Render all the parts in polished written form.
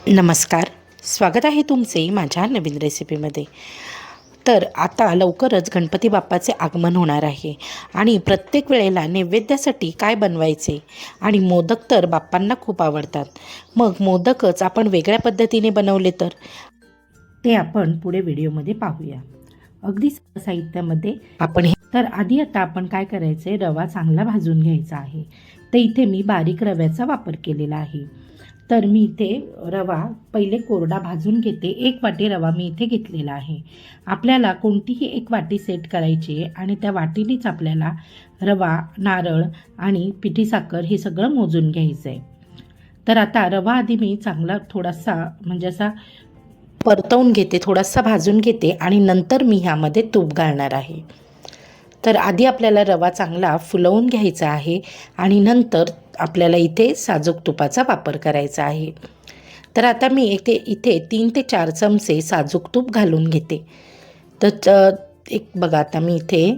नमस्कार. स्वागत आहे तुमचे माझ्या नवीन रेसिपीमध्ये. तर आता लवकरच गणपती बाप्पाचे आगमन होणार आहे आणि प्रत्येक वेळेला नैवेद्यासाठी काय बनवायचे आणि मोदक तर बाप्पांना खूप आवडतात. मग मोदकच आपण वेगळ्या पद्धतीने बनवले तर ते आपण पुढे व्हिडिओमध्ये पाहूया. अगदी साहित्यामध्ये आपण तर आधी आता आपण काय करायचं आहे, रवा चांगला भाजून घ्यायचा आहे. तर इथे मी बारीक रव्याचा वापर केलेला आहे. तर मी इथे रवा पहिले कोरडा भाजून घेते. 1 वाटी रवा मी इथे घेतलेला आहे. आपल्याला कोणतीही 1 वाटी सेट करायची आहे आणि त्या वाटीनेच आपल्याला रवा, नारळ आणि पिठी साखर हे सगळं मोजून घ्यायचं आहे. तर आता रवा आधी मी चांगला थोडासा म्हणजे असा परतवून घेते, थोडासा भाजून घेते आणि नंतर मी ह्यामध्ये तूप घालणार आहे. तर आधी आपल्याला रवा चांगला फुलवून घ्यायचा आहे आणि नंतर आपल्याला इथे साजूक तुपाचा वापर करायचा आहे. तर आता मी इथे 3 ते 4 चमचे साजूक तूप घालून घेते. तर एक बघा, आता मी इथे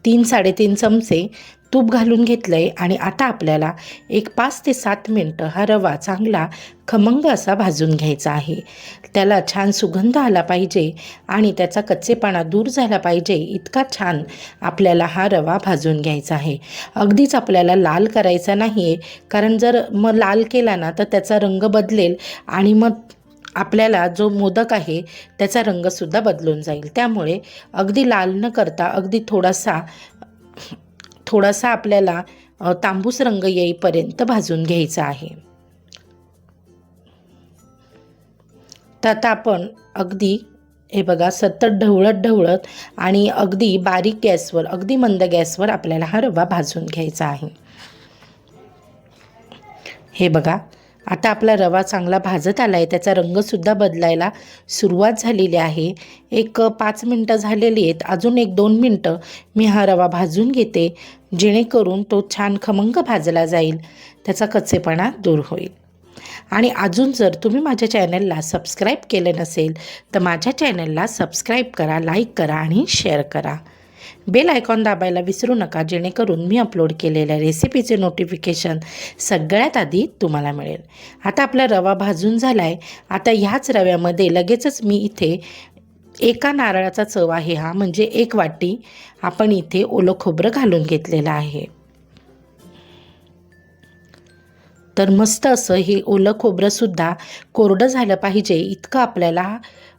3-3.5 चमचे तूप घालून घेतलं आहे आणि आता आपल्याला एक 5 ते 7 मिनटं हा रवा चांगला खमंग असा भाजून घ्यायचा आहे. त्याला छान सुगंध आला पाहिजे आणि त्याचा कच्चेपणा दूर झाला पाहिजे इतका छान आपल्याला हा रवा भाजून घ्यायचा आहे. अगदीच आपल्याला लाल करायचा नाही आहे, कारण जर मग लाल केला ना तर त्याचा रंग बदलेल आणि मग आपल्याला जो मोदक आहे त्याचा रंगसुद्धा बदलून जाईल. त्यामुळे अगदी लाल न करता अगदी थोडासा आपल्याला तांबूस रंग येईपर्यंत भाजून घ्यायचा आहे. तर आता आपण अगदी हे बघा सतत ढवळत आणि अगदी बारीक गॅसवर, अगदी मंद गॅसवर आपल्याला हा रवा भाजून घ्यायचा आहे. हे बघा, आता आपला रवा चांगला भाजत आला आहे, त्याचा रंगसुद्धा बदलायला सुरुवात झालेली आहे. एक 5 मिनटं झालेली आहेत. अजून 1-2 मिनटं मी हा रवा भाजून घेते, जेणेकरून तो छान खमंग भाजला जाईल, त्याचा कच्चेपणा दूर होईल. आणि अजून जर तुम्ही माझ्या चॅनलला सबस्क्राईब केलं नसेल तर माझ्या चॅनलला सबस्क्राईब करा, लाईक करा आणि शेअर करा. बेल आयकॉन दाबायला विसरू नका, जेणेकरून मी अपलोड केलेल्या रेसिपीचे नोटिफिकेशन सगळ्यात आधी तुम्हाला मिळेल. आता आपला रवा भाजून झाला आहे. आता ह्याच रव्यामध्ये लगेचच मी इथे एका नारळाचा चव आहे हा, म्हणजे 1 वाटी आपण इथे ओलं खोबरं घालून घेतलेलं आहे. तर मस्त असं हे ओलं खोबरंसुद्धा कोरडं झालं पाहिजे इतकं आपल्याला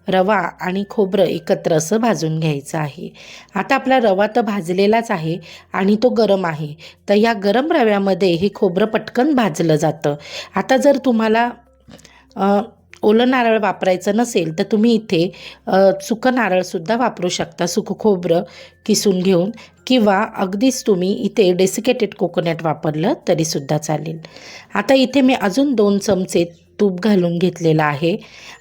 रवा आणि खोबरं एकत्र असं भाजून घ्यायचं आहे. आता आपला रवा तर भाजलेलाच आहे आणि तो गरम आहे. तर या गरम रव्यामध्ये हे खोबरं पटकन भाजलं जातं. आता जर तुम्हाला ओलं नारळ वापरायचं नसेल तर तुम्ही इथे सुकं नारळसुद्धा वापरू शकता, सुकं खोबरं किसून घेऊन, किंवा अगदीच तुम्ही इथे डेसिकेटेड कोकोनट वापरलं तरीसुद्धा चालेल. आता इथे मी अजून 2 चमचे तूप घालून घेतलेलं आहे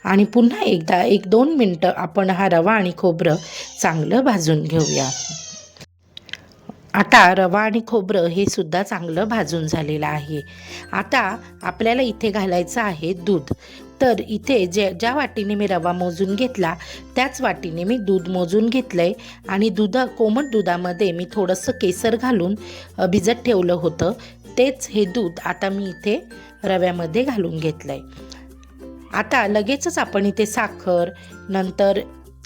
आणि पुन्हा एकदा 1-2 मिनटं आपण हा रवा आणि खोबरं चांगलं भाजून घेऊया. आता रवा आणि खोबरं हे सुद्धा चांगलं भाजून झालेलं आहे. आता आपल्याला इथे घालायचं आहे दूध. तर इथे ज्या वाटीने मी रवा मोजून घेतला त्याच वाटीने मी दूध मोजून घेतलं आहे आणि कोमट दुधामध्ये मी थोडंसं केसर घालून भिजत ठेवलं होतं. तेच हे दूध आता मी इथे रव्यामध्ये घालून घेतलं आहे. आता लगेचच आपण इथे साखर, नंतर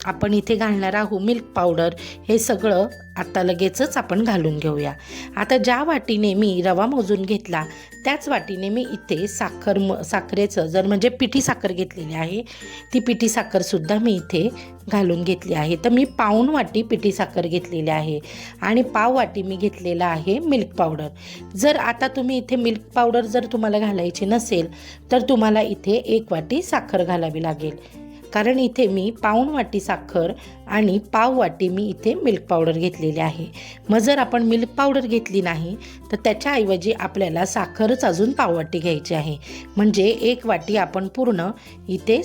आपण इथे घालणार आहोत मिल्क पावडर, हे सगळं आता लगेचच आपण घालून घेऊया. आता ज्या वाटीने मी रवा मोजून घेतला त्याच वाटीने मी इथे साखरेचं जर म्हणजे पिठी साखर घेतलेली आहे, ती पिठी साखरसुद्धा मी इथे घालून घेतली आहे. तर मी 1/2 वाटी पिठी साखर घेतलेली आहे आणि 1/2 वाटी मी घेतलेला आहे मिल्क पावडर. जर आता तुम्ही इथे मिल्क पावडर जर तुम्हाला घालायची नसेल तर तुम्हाला इथे 1 वाटी साखर घालावी लागेल, कारण इथे मी 1/2 वाटी साखर आणि 1/2 वाटी मी इथे मिल्क पावडर घेतलेली आहे. मग जर आपण मिल्क पावडर घेतली नाही तर त्याच्याऐवजी आपल्याला साखरच अजून 1/2 वाटी घ्यायची आहे, म्हणजे 1 वाटी आपण पूर्ण इथे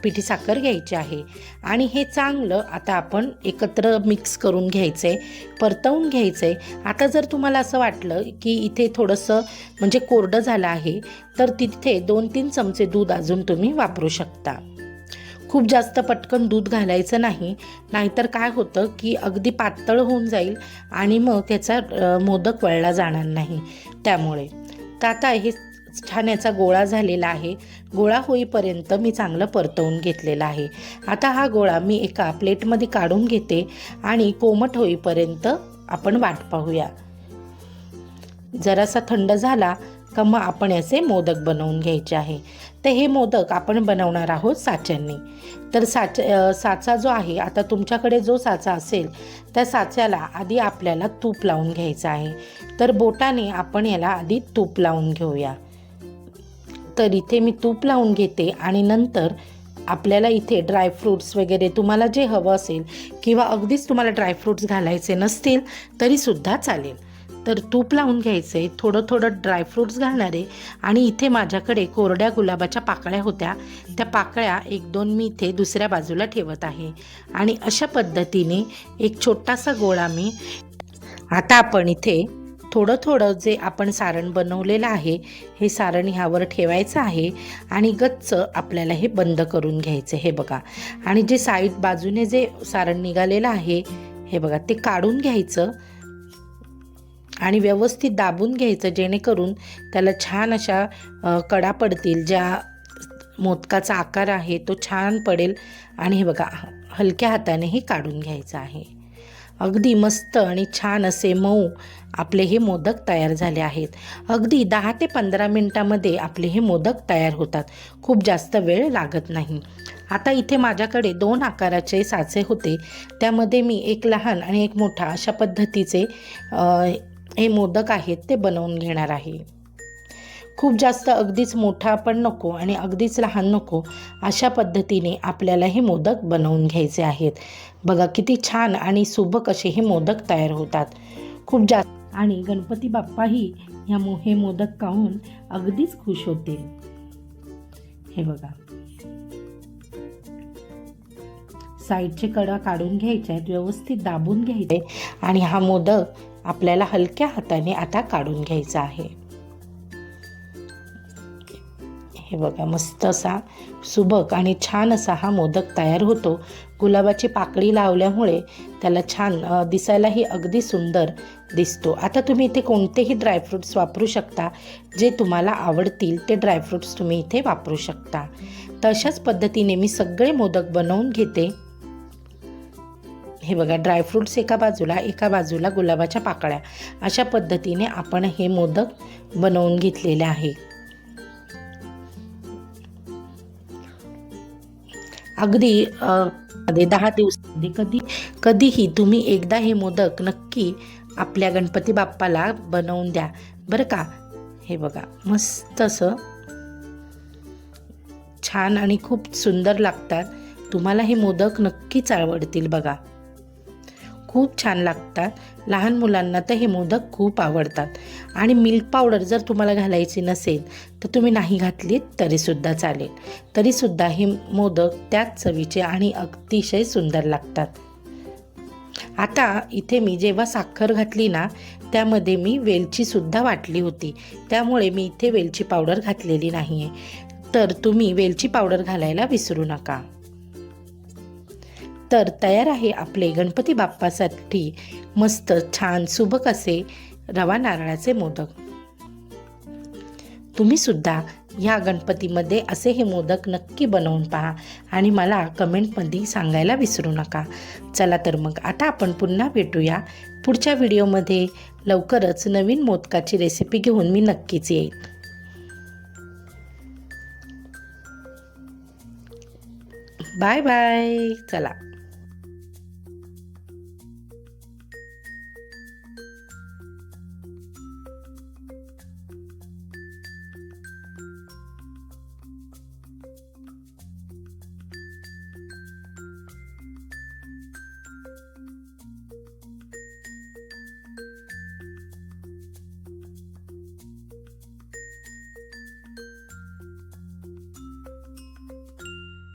पिठी साखर घ्यायची आहे. आणि हे चांगलं आता आपण एकत्र मिक्स करून घ्यायचं आहे, परतवून घ्यायचं आहे. आता जर तुम्हाला असं वाटलं की इथे थोडंसं म्हणजे कोरडं झालं आहे तर तिथे 2-3 चमचे दूध अजून तुम्ही वापरू शकता. खूप जास्त पटकन दूध घालायचं नाही, नाहीतर काय होतं की अगदी पातळ होऊन जाईल आणि मग त्याचा मोदक वळला जाणार नाही. त्यामुळे तर आता हे छान याचा गोळा झालेला आहे. गोळा होईपर्यंत मी चांगलं परतवून घेतलेला आहे. आता हा गोळा मी एका प्लेटमध्ये काढून घेते आणि कोमट होईपर्यंत आपण वाट पाहूया. जरासा थंड झाला का मग आपण याचे मोदक बनवून घ्यायचे आहे. तर हे मोदक आपण बनवणार आहोत साच्याने. तर साचा जो आहे, आता तुमच्याकडे जो साचा असेल त्या साच्याला आधी आपल्याला तूप लावून घ्यायचं आहे. तर बोटाने आपण याला आधी तूप लावून घेऊया. तर इथे मी तूप लावून घेते आणि नंतर आपल्याला इथे ड्रायफ्रूट्स वगैरे तुम्हाला जे हवं असेल किंवा अगदीच तुम्हाला ड्रायफ्रूट्स घालायचे नसतील तरीसुद्धा चालेल. तर तूप लावून घ्यायचे, थोडं थोडं ड्रायफ्रूट्स घालणारे आणि इथे माझ्याकडे कोरड्या गुलाबाच्या पाकळ्या होत्या, त्या पाकळ्या 1-2 मी इथे दुसऱ्या बाजूला ठेवत आहे. आणि अशा पद्धतीने एक छोटासा गोळा मी आता आपण इथे थोडं थोडं जे आपण सारण बनवलेलं आहे हे सारण ह्यावर ठेवायचं आहे आणि गच्च आपल्याला हे बंद करून घ्यायचं. हे बघा, आणि जे साईड बाजूने जे सारण निघालेलं आहे हे बघा, ते काढून घ्यायचं आणि व्यवस्थित दाबून घ्यायचं, जेणेकरून त्याला छान अशा कडा पडतील. ज्या मोदकाचा आकार आहे तो छान पडेल. आणि हे बघा, हलक्या हाताने हे काढून घ्यायचं आहे. अगदी मस्त आणि छान असे मऊ आपले हे मोदक तयार झाले आहेत. अगदी 10 ते 15 मिनटामध्ये आपले हे मोदक तयार होतात. खूप जास्त वेळ लागत नाही. आता इथे माझ्याकडे 2 आकाराचे साचे होते, त्यामध्ये मी एक लहान आणि एक मोठा अशा पद्धतीचे हे मोदक आहेत ते बनवून घेणार आहे. खूप जास्त अगदीच मोठा पण नको आणि अगदीच लहान नको, अशा पद्धतीने आपल्याला हे मोदक बनवून घ्यायचे आहेत. बघा किती छान आणि सुबक असे हे मोदक तयार होतात. खूप जास्त, आणि गणपती बाप्पाही हे मोदक खाऊन अगदीच खुश होतील. हे बघा, साईडचे कडा काढून घ्यायचे आहेत, व्यवस्थित दाबून घ्यायचे आणि हा मोदक आपल्याला हलक्या हाताने आता काढून घ्यायचा आहे. हे बघा, मस्त असा सुबक आणि छान असा हा मोदक तयार होतो. गुलाबाची पाकळी लावल्यामुळे त्याला छान दिसायलाही अगदी सुंदर दिसतो. आता तुम्ही इथे कोणतेही ड्रायफ्रूट्स वापरू शकता, जे तुम्हाला आवडतील ते ड्रायफ्रूट्स तुम्ही इथे वापरू शकता. तर अशाच पद्धतीने मी सगळे मोदक बनवून घेते. हे बघा, ड्रायफ्रूट्स एका बाजूला गुलाबाच्या पाकळ्या, अशा पद्धतीने आपण हे मोदक बनवून घेतलेले आहे. अगदी 10 दिवसांमध्ये कधीही तुम्ही एकदा हे मोदक नक्की आपल्या गणपती बाप्पाला बनवून द्या बरं का. हे बघा, मस्त असं छान आणि खूप सुंदर लागतात. तुम्हाला हे मोदक नक्कीच आवडतील. बघा, खूप छान लागतात. लहान मुलांना तर हे मोदक खूप आवडतात. आणि मिल्क पावडर जर तुम्हाला घालायची नसेल तर तुम्ही नाही घातलीत तरीसुद्धा चालेल. तरीसुद्धा हे मोदक त्याच चवीचे आणि अतिशय सुंदर लागतात. आता इथे मी जेव्हा साखर घातली ना, त्यामध्ये मी वेलचीसुद्धा वाटली होती, त्यामुळे मी इथे वेलची पावडर घातलेली नाही आहे. तर तुम्ही वेलची पावडर घालायला विसरू नका. तर तयार आहे आपले गणपती बाप्पासाठी मस्त छान सुबक असे रवा नारळाचे मोदक. तुम्ही सुद्धा ह्या गणपतीमध्ये असे हे मोदक नक्की बनवून पहा आणि मला कमेंटमध्ये सांगायला विसरू नका. चला तर मग आता आपण पुन्हा भेटूया पुढच्या व्हिडिओमध्ये. लवकरच नवीन मोदकाची रेसिपी घेऊन मी नक्कीच येईल. Bye bye. चला.